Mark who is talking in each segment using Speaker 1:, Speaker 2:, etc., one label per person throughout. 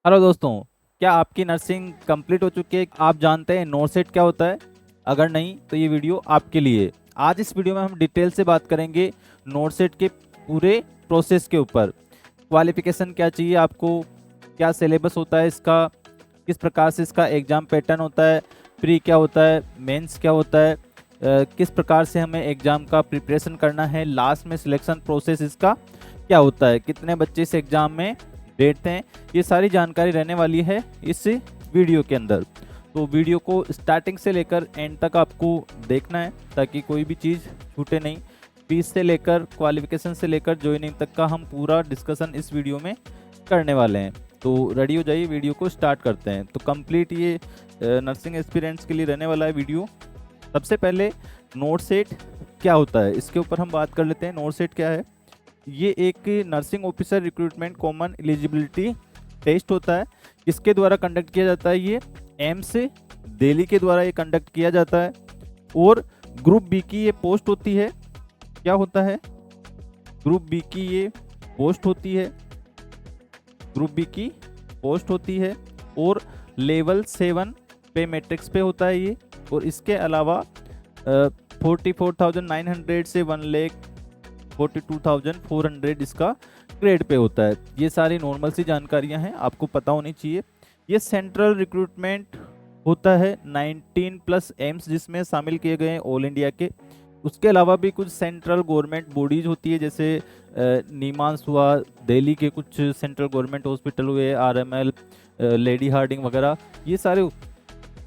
Speaker 1: Hello दोस्तों। क्या आपकी नर्सिंग कंप्लीट हो चुकी है? आप जानते हैं नोरसेट क्या होता है? अगर नहीं तो ये वीडियो आपके लिए। आज इस वीडियो में हम डिटेल से बात करेंगे नोरसेट के पूरे प्रोसेस के ऊपर। क्वालिफिकेशन क्या चाहिए आपको, क्या सिलेबस होता है इसका, किस प्रकार से इसका एग्ज़ाम पैटर्न होता है, प्री क्या होता है, मेंस क्या होता है, किस प्रकार से हमें एग्ज़ाम का प्रिपरेशन करना है, लास्ट में सिलेक्शन प्रोसेस इसका क्या होता है, कितने बच्चे इस एग्ज़ाम में बैठते हैं, ये सारी जानकारी रहने वाली है इस वीडियो के अंदर। तो वीडियो को स्टार्टिंग से लेकर एंड तक आपको देखना है ताकि कोई भी चीज़ छूटे नहीं। फीस से लेकर क्वालिफिकेशन से लेकर ज्वाइनिंग तक का हम पूरा डिस्कशन इस वीडियो में करने वाले हैं। तो रेडी हो जाइए, वीडियो को स्टार्ट करते हैं। तो कंप्लीट ये नर्सिंग एक्सपीरियंस के लिए रहने वाला है वीडियो। सबसे पहले नोरसेट क्या होता है इसके ऊपर हम बात कर लेते हैं। नोरसेट क्या है? ये एक nursing officer recruitment common eligibility test होता है। किसके द्वारा कंडक्ट किया जाता है? ये एम्स दिल्ली के द्वारा ये कंडक्ट किया जाता है। और ग्रुप बी की ये पोस्ट होती है। क्या होता है? ग्रुप बी की ये पोस्ट होती है। ग्रुप बी की पोस्ट होती है और लेवल 7 पे मैट्रिक्स पे होता है ये। और इसके अलावा 44,900 से 1,42,400 इसका ग्रेड पे होता है। ये सारी नॉर्मल सी जानकारियां हैं, आपको पता होनी चाहिए। ये सेंट्रल रिक्रूटमेंट होता है 19 प्लस एम्स जिसमें शामिल किए गए हैं ऑल इंडिया के। उसके अलावा भी कुछ सेंट्रल गवर्नमेंट बॉडीज होती है, जैसे नीमांस हुआ, दिल्ली के कुछ सेंट्रल गवर्नमेंट हॉस्पिटल हुए, आरएमएल, लेडी हार्डिंग वगैरह। ये सारे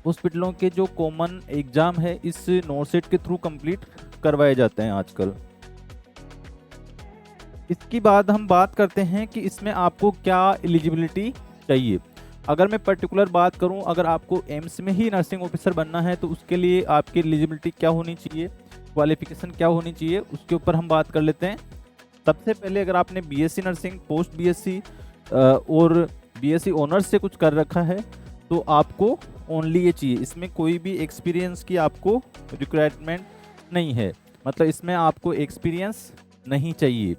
Speaker 1: हॉस्पिटलों के जो कॉमन एग्जाम है इस नोरसेट के थ्रू कंप्लीट करवाए जाते हैं आजकल। इसकी बाद हम बात करते हैं कि इसमें आपको क्या एलिजिबिलिटी चाहिए। अगर मैं पर्टिकुलर बात करूं, अगर आपको एम्स में ही नर्सिंग ऑफिसर बनना है तो उसके लिए आपकी एलिजिबिलिटी क्या होनी चाहिए, क्वालिफिकेशन क्या होनी चाहिए, उसके ऊपर हम बात कर लेते हैं। सबसे पहले अगर आपने बीएससी नर्सिंग, पोस्ट बीएससी और बीएससी ऑनर्स से कुछ कर रखा है तो आपको ओनली ये चाहिए। इसमें कोई भी एक्सपीरियंस की आपको रिक्वायरमेंट नहीं है, मतलब इसमें आपको एक्सपीरियंस नहीं चाहिए।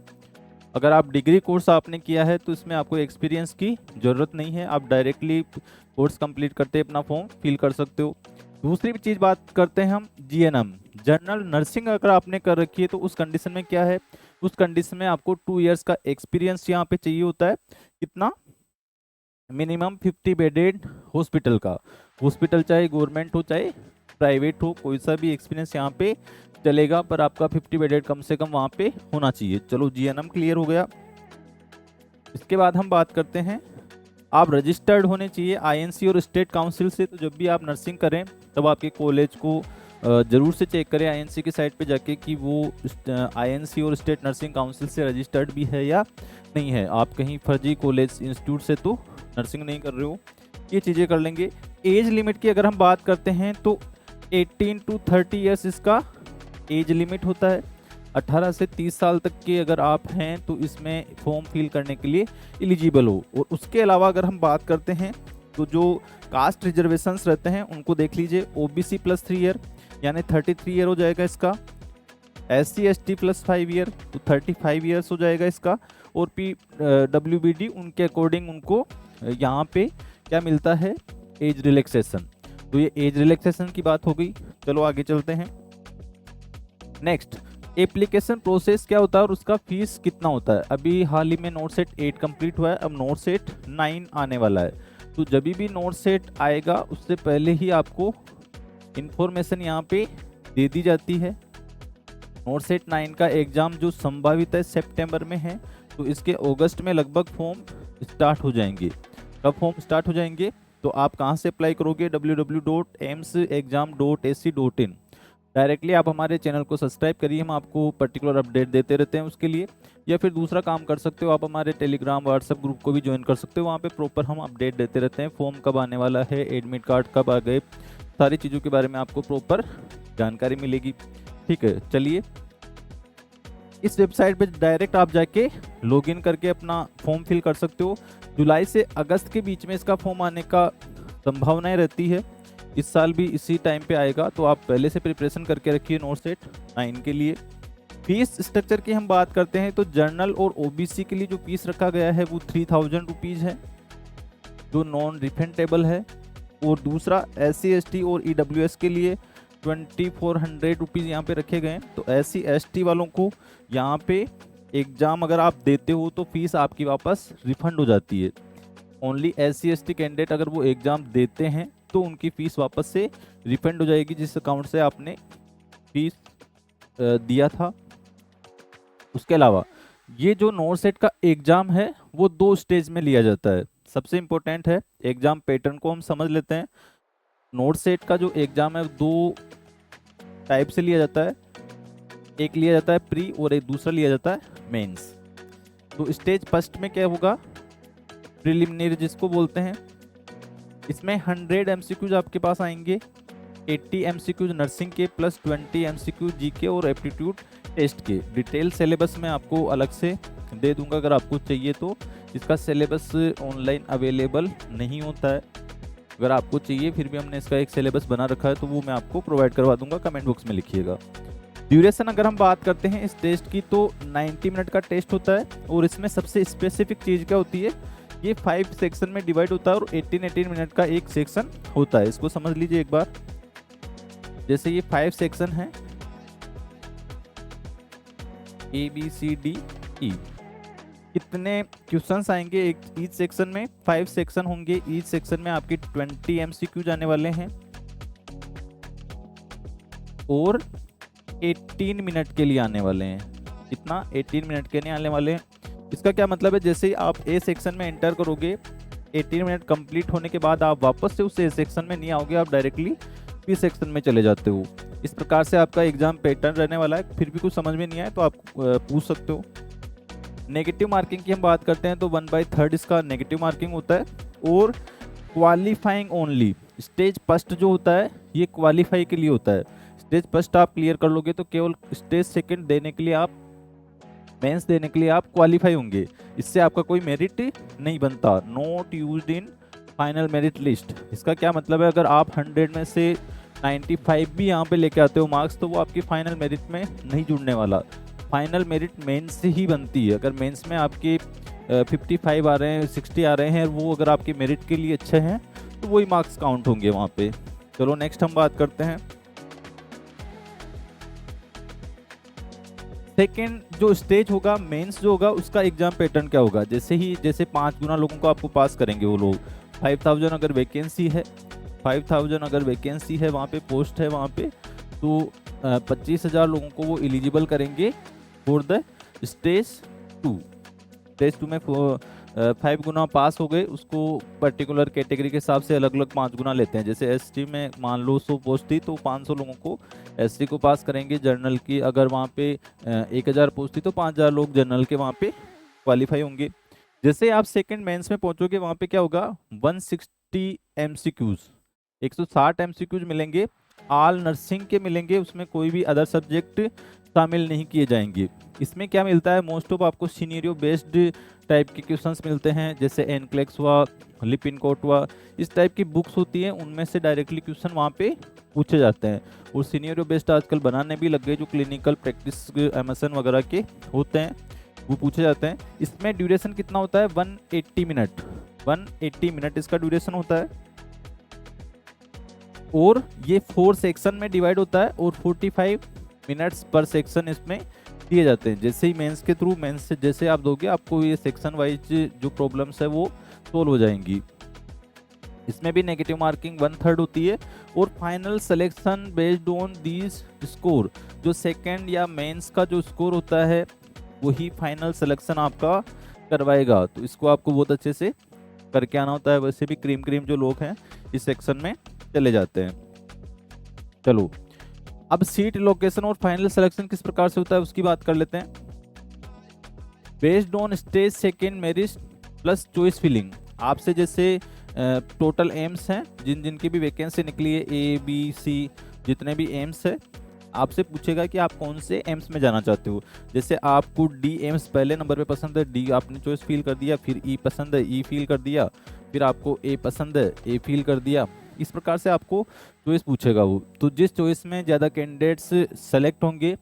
Speaker 1: अगर आप डिग्री कोर्स आपने किया है तो इसमें आपको एक्सपीरियंस की ज़रूरत नहीं है, आप डायरेक्टली कोर्स कंप्लीट करते अपना फॉर्म फिल कर सकते हो। दूसरी भी चीज़ बात करते हैं हम जीएनएम, जनरल नर्सिंग अगर आपने कर रखी है तो उस कंडीशन में क्या है, उस कंडीशन में आपको 2 इयर्स का एक्सपीरियंस यहाँ पे चाहिए होता है। कितना? मिनिमम 50 बेडेड हॉस्पिटल का। हॉस्पिटल चाहे गवर्नमेंट हो चाहे प्राइवेट हो, कोई सा भी एक्सपीरियंस यहाँ पे चलेगा, पर आपका 50 बेडेड कम से कम वहाँ पे होना चाहिए। चलो जीएनएम क्लियर हो गया। इसके बाद हम बात करते हैं, आप रजिस्टर्ड होने चाहिए आईएनसी और स्टेट काउंसिल से। तो जब भी आप नर्सिंग करें तब आपके कॉलेज को ज़रूर से चेक करें आईएनसी की साइट पे जाके कि वो आईएनसी और स्टेट नर्सिंग काउंसिल से रजिस्टर्ड भी है या नहीं है। आप कहीं फर्जी कॉलेज इंस्टीट्यूट से तो नर्सिंग नहीं कर रहे हो, ये चीज़ें कर लेंगे। एज लिमिट की अगर हम बात करते हैं तो 18 टू 30 ईयर्स इसका एज लिमिट होता है। 18 से 30 साल तक के अगर आप हैं तो इसमें फॉर्म फिल करने के लिए एलिजिबल हो। और उसके अलावा अगर हम बात करते हैं तो जो कास्ट रिजर्वेशंस रहते हैं उनको देख लीजिए। ओबीसी प्लस 3 ईयर यानी 33 ईयर हो जाएगा इसका। एससी एसटी प्लस 5 ईयर तो 35 ईयर्स हो जाएगा इसका। और डब्ल्यूबीडी उनके अकॉर्डिंग उनको यहाँ पे क्या मिलता है, एज रिलैक्सेशन। तो ये एज रिलैक्सेशन की बात हो गई। चलो आगे चलते हैं। नेक्स्ट, एप्लीकेशन प्रोसेस क्या होता है और उसका फीस कितना होता है। अभी हाल ही में नोरसेट 8 कंप्लीट हुआ है, अब नोरसेट 9 आने वाला है। तो जब भी नोरसेट आएगा उससे पहले ही आपको इंफॉर्मेशन यहाँ पे दे दी जाती है। नोरसेट 9 का एग्ज़ाम जो संभावित है सितंबर में है, तो इसके अगस्त में लगभग फॉर्म स्टार्ट हो जाएंगे। कब फॉर्म स्टार्ट हो जाएंगे तो आप कहाँ से अप्लाई करोगे? www.emsexam.ac.in। डायरेक्टली आप हमारे चैनल को सब्सक्राइब करिए, हम आपको पर्टिकुलर अपडेट देते रहते हैं उसके लिए। या फिर दूसरा काम कर सकते हो, आप हमारे टेलीग्राम व्हाट्सएप ग्रुप को भी ज्वाइन कर सकते हो, वहाँ पे प्रॉपर हम अपडेट देते रहते हैं। फॉर्म कब आने वाला है, एडमिट कार्ड कब आ गए, सारी चीज़ों के बारे में आपको प्रॉपर जानकारी मिलेगी। ठीक है, चलिए इस वेबसाइट पे डायरेक्ट आप जाके लॉगिन करके अपना फॉर्म फिल कर सकते हो। जुलाई से अगस्त के बीच में इसका फॉर्म आने का संभावनाएं रहती है। इस साल भी इसी टाइम पे आएगा, तो आप पहले से प्रिपरेशन करके रखिए नोरसेट 9 के लिए। फीस स्ट्रक्चर की हम बात करते हैं तो जर्नल और ओबीसी के लिए जो फीस रखा गया है वो 3000 रुपीज़ है। जो नॉन रिफंडेबल है, और दूसरा SC ST और EWS के लिए 2400 रुपीज़ यहाँ पे रखे गए हैं। तो SC ST वालों को यहाँ पे एग्ज़ाम अगर आप देते हो तो फीस आपकी वापस रिफंड हो जाती है। ओनली SC ST कैंडिडेट अगर वो एग्ज़ाम देते हैं तो उनकी फ़ीस वापस से रिफंड हो जाएगी, जिस अकाउंट से आपने फीस दिया था। उसके अलावा ये जो नोट सेट का एग्ज़ाम है वो 2 स्टेज में लिया जाता है। सबसे इम्पोर्टेंट है एग्ज़ाम पैटर्न को हम समझ लेते हैं। नोट सेट का जो एग्ज़ाम है 2 टाइप से लिया जाता है, एक लिया जाता है प्री और एक दूसरा लिया जाता है मेंस। तो स्टेज फर्स्ट में क्या होगा, प्रिलिमिनरी जिसको बोलते हैं। इसमें 100 MCQs आपके पास आएंगे, 80 MCQs नर्सिंग के प्लस 20 MCQ जीके और एप्टीट्यूड टेस्ट के। डिटेल सिलेबस मैं आपको अलग से दे दूंगा अगर आपको चाहिए तो। इसका सिलेबस ऑनलाइन अवेलेबल नहीं होता है, अगर आपको चाहिए फिर भी हमने इसका एक सिलेबस बना रखा है तो वो मैं आपको प्रोवाइड करवा दूंगा, कमेंट बॉक्स में लिखिएगा। ड्यूरेशन अगर हम बात करते हैं इस टेस्ट की तो 90 मिनट का टेस्ट होता है, और इसमें सबसे स्पेसिफिक चीज़ क्या होती है, ये 5 सेक्शन में डिवाइड होता है और 18 मिनट का एक सेक्शन होता है। इसको समझ लीजिए एक बार। जैसे ये 5 सेक्शन है ABCDE, कितने क्वेश्चंस आएंगे ईच सेक्शन में, 5 सेक्शन होंगे। ईच सेक्शन में आपके 20 MCQ जाने वाले हैं और 18 मिनट के लिए आने वाले हैं। कितना, 18 मिनट के लिए आने वाले हैं। इसका क्या मतलब है, जैसे ही आप A सेक्शन में एंटर करोगे 18 मिनट कंप्लीट होने के बाद आप वापस से उस A सेक्शन में नहीं आओगे, आप डायरेक्टली B सेक्शन में चले जाते हो। इस प्रकार से आपका एग्जाम पैटर्न रहने वाला है। फिर भी कुछ समझ में नहीं आए तो आप पूछ सकते हो। नेगेटिव मार्किंग की हम बात करते हैं तो 1/3 इसका नेगेटिव मार्किंग होता है, और क्वालिफाइंग ओनली स्टेज फर्स्ट जो होता है ये क्वालिफाई के लिए होता है। स्टेज फर्स्ट आप क्लियर कर लोगे तो केवल स्टेज सेकंड देने के लिए आप, मेंस देने के लिए आप क्वालिफाई होंगे। इससे आपका कोई मेरिट नहीं बनता। Not used in final merit list. इसका क्या मतलब है, अगर आप 100 में से 95 भी यहाँ पे लेके आते हो मार्क्स तो वो आपकी फाइनल मेरिट में नहीं जुड़ने वाला। फाइनल मेरिट मेंस से ही बनती है। अगर मेंस में आपके 55 आ रहे हैं, 60 आ रहे हैं, वो अगर आपके मेरिट के लिए अच्छे हैं तो वही मार्क्स काउंट होंगे वहाँ पे। चलो नेक्स्ट हम बात करते हैं सेकेंड जो स्टेज होगा मेंस जो होगा उसका एग्जाम पैटर्न क्या होगा। जैसे 5 गुना लोगों को आपको पास करेंगे वो लोग। 5000 अगर वैकेंसी है, 5000 अगर वैकेंसी है वहाँ पे, पोस्ट है वहाँ पे, तो 25,000 लोगों को वो एलिजिबल करेंगे फॉर द स्टेज 2। स्टेज 2 में 5 गुना पास हो गए, उसको पर्टिकुलर कैटेगरी के हिसाब से अलग अलग 5 गुना लेते हैं। जैसे ST में मान लो 100 पोस्ट थी तो 500 लोगों को ST को पास करेंगे। जर्नल की अगर वहाँ पे 1000 पोस्ट थी तो 5000 लोग जर्नल के वहाँ पे क्वालिफाई होंगे। जैसे आप सेकंड मेंस में पहुँचोगे वहाँ पे क्या होगा, 160 MCQs, 160 MCQs मिलेंगे। ऑल नर्सिंग के मिलेंगे, उसमें कोई भी अदर सब्जेक्ट शामिल नहीं किए जाएंगे। इसमें क्या मिलता है, मोस्ट ऑफ आपको सिनेरियो बेस्ड टाइप के क्वेश्चंस मिलते हैं। जैसे एनक्लेक्स हुआ, लिपिनकोट हुआ, इस टाइप की बुक्स होती हैं, उनमें से डायरेक्टली क्वेश्चन वहाँ पे पूछे जाते हैं। और सिनेरियो बेस्ड आजकल बनाने भी लग गए, जो क्लिनिकल प्रैक्टिस MSN वगैरह के होते हैं वो पूछे जाते हैं। इसमें ड्यूरेशन कितना होता है, 180 मिनट, 180 मिनट इसका ड्यूरेशन होता है। और ये 4 सेक्शन में डिवाइड होता है और 45 मिनट्स पर सेक्शन इसमें दिए जाते हैं। जैसे ही मेंस के थ्रू, मेंस से जैसे आप दोगे आपको ये सेक्शन वाइज जो प्रॉब्लम्स है वो सोल्व हो जाएंगी। इसमें भी नेगेटिव मार्किंग 1/3 होती है। और final selection based on these score, जो सेकंड या मेंस का जो स्कोर होता है वही फाइनल सिलेक्शन आपका करवाएगा। तो इसको आपको बहुत अच्छे से करके आना होता है। वैसे भी क्रीम जो लोग हैं इस सेक्शन में चले जाते हैं। चलो अब सीट लोकेशन और फाइनल सिलेक्शन किस प्रकार से होता है उसकी बात कर लेते हैं। Based on stage second merit plus choice filling, आपसे जैसे टोटल एम्स हैं, जिनकी भी वैकेंसी निकली है, ABC जितने भी एम्स है, आपसे पूछेगा कि आप कौन से एम्स में जाना चाहते हो। जैसे आपको D एम्स पहले नंबर पे पसंद है, D आपने चॉइस फिल कर दिया, फिर E पसंद है, E फिल कर दिया, फिर आपको A पसंद है, A फिल कर दिया। इस प्रकार से आपको चॉइस पूछेगा वो। तो जिस चॉइस में ज़्यादा कैंडिडेट्स सेलेक्ट होंगे,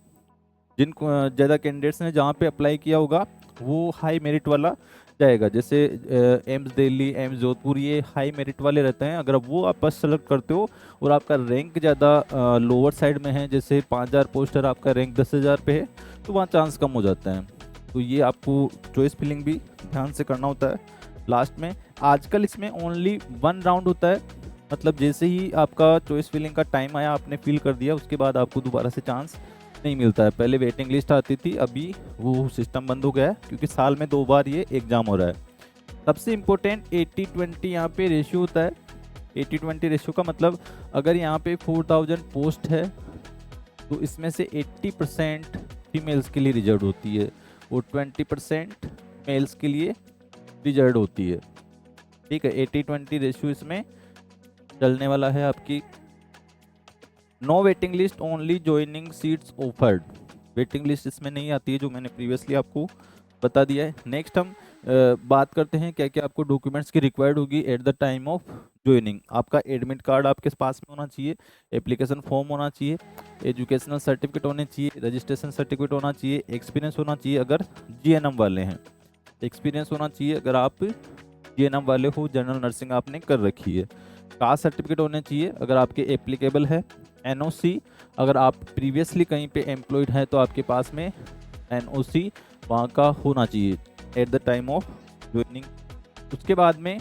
Speaker 1: जिन ज़्यादा कैंडिडेट्स ने जहाँ पे अप्लाई किया होगा वो हाई मेरिट वाला जाएगा। जैसे एम्स दिल्ली, एम्स जोधपुर, ये हाई मेरिट वाले रहते हैं। अगर वो आप बस सेलेक्ट करते हो और आपका रैंक ज़्यादा लोअर साइड में है, जैसे 5000 पोस्टर, आपका रैंक 10,000 पे है, तो वहाँ चांस कम हो जाता है। तो ये आपको चॉइस फिलिंग भी ध्यान से करना होता है लास्ट में। आजकल इसमें ओनली 1 राउंड होता है, मतलब जैसे ही आपका चॉइस फिलिंग का टाइम आया, आपने फिल कर दिया, उसके बाद आपको दोबारा से चांस नहीं मिलता है। पहले वेटिंग लिस्ट आती थी, अभी वो सिस्टम बंद हो गया है क्योंकि साल में 2 बार ये एग्ज़ाम हो रहा है। सबसे इम्पोर्टेंट 80-20 यहाँ पे रेशियो होता है। 80-20 रेशियो का मतलब अगर यहाँ पे 4000 पोस्ट है तो इसमें से 80% फीमेल्स के लिए रिजर्व होती है और 20% मेल्स के लिए रिजर्व होती है। ठीक है, 80-20 रेशियो इसमें चलने वाला है आपकी। No waiting list, only joining seats offered. Waiting list इसमें नहीं आती है, जो मैंने प्रीवियसली आपको बता दिया है। नेक्स्ट हम बात करते हैं क्या क्या आपको डॉक्यूमेंट्स की रिक्वायर्ड होगी at the time of joining. आपका एडमिट कार्ड आपके पास में होना चाहिए, एप्लीकेशन फॉर्म होना चाहिए, एजुकेशनल सर्टिफिकेट होने चाहिए, रजिस्ट्रेशन सर्टिफिकेट होना चाहिए, एक्सपीरियंस होना चाहिए अगर जीएनएम वाले हैं, एक्सपीरियंस होना चाहिए अगर आप जीएनएम वाले हो, जनरल नर्सिंग आपने कर रखी है, कास्ट सर्टिफिकेट होने चाहिए अगर आपके एप्लीकेबल है, एनओसी अगर आप प्रीवियसली कहीं पे एम्प्लॉयड हैं तो आपके पास में एनओसी वहाँ का होना चाहिए at the time of joining. उसके बाद में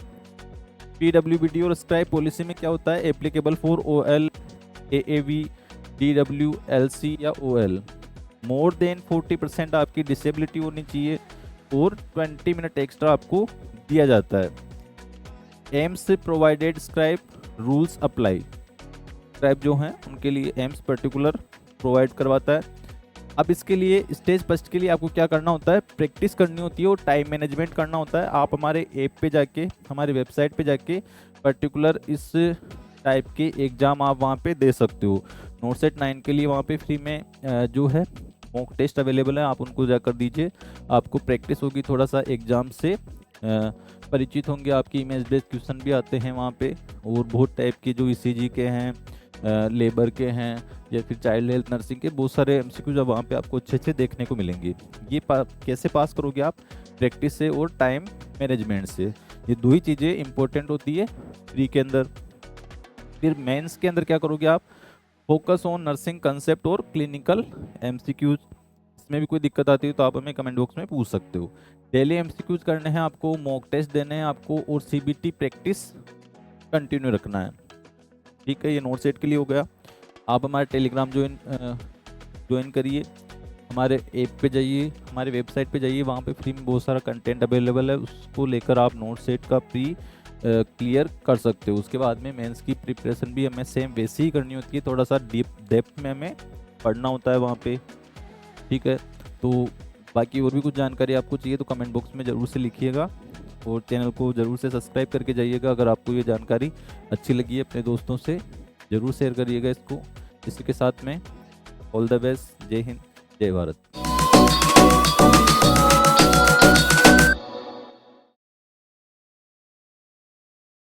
Speaker 1: पीडब्ल्यूबीडी और स्क्राइब पॉलिसी में क्या होता है, एप्लीकेबल फॉर ओएल, एएवी, डीडब्ल्यूएलसी या ओएल। मोर देन 40% आपकी डिसेबिलिटी होनी चाहिए और 20 मिनट एक्स्ट्रा आपको दिया जाता है। AIIMS provided scribe rules apply. Scribe जो हैं उनके लिए एम्स पर्टिकुलर प्रोवाइड करवाता है। अब इसके लिए स्टेज फर्स्ट के लिए आपको क्या करना होता है, प्रैक्टिस करनी होती है और टाइम मैनेजमेंट करना होता है। आप हमारे ऐप पे जाके, हमारी वेबसाइट पे जाके पर्टिकुलर इस टाइप के एग्ज़ाम आप वहाँ पे दे सकते हो। नोटसेट 9 के लिए वहाँ पे फ्री में जो है मॉक टेस्ट अवेलेबल है, आप उनको जाकर दीजिए। आपको प्रैक्टिस होगी, थोड़ा सा एग्ज़ाम से परिचित होंगे, आपकी इमेज बेस्ड क्वेश्चन भी आते हैं वहाँ पे, और बहुत टाइप के जो ईसीजी के हैं, लेबर के हैं, या फिर चाइल्ड हेल्थ नर्सिंग के बहुत सारे एमसीक्यूज वहाँ पे आपको अच्छे अच्छे देखने को मिलेंगे। ये कैसे पास करोगे आप, प्रैक्टिस से और टाइम मैनेजमेंट से। ये दो ही चीज़ें इंपॉर्टेंट होती है प्री के अंदर। फिर मेंस के अंदर क्या करोगे आप, फोकस ऑन नर्सिंग कंसेप्ट और क्लिनिकल एमसीक्यूज। इसमें भी कोई दिक्कत आती है तो आप हमें कमेंट बॉक्स में पूछ सकते हो। डेली एमसीक्यूज करने हैं आपको, मॉक टेस्ट देने हैं आपको, और सीबीटी प्रैक्टिस कंटिन्यू रखना है। ठीक है, ये नोट सेट के लिए हो गया। आप हमारे टेलीग्राम ज्वाइन करिए, हमारे ऐप पे जाइए, हमारे वेबसाइट पे जाइए, वहाँ पे फ्री में बहुत सारा कंटेंट अवेलेबल है, उसको लेकर आप नोट सेट का प्री क्लियर कर सकते हो। उसके बाद में मेंस की प्रिपरेशन भी हमें सेम वैसे ही करनी होती है, थोड़ा सा डेप्थ में हमें पढ़ना होता है वहाँ पे। ठीक है, तो बाकी और भी कुछ जानकारी आपको चाहिए तो कमेंट बॉक्स में ज़रूर से लिखिएगा, और चैनल को ज़रूर से सब्सक्राइब करके जाइएगा। अगर आपको ये जानकारी अच्छी लगी है, अपने दोस्तों से ज़रूर शेयर करिएगा इसको। इसी के साथ में ऑल द बेस्ट, जय हिंद, जय भारत।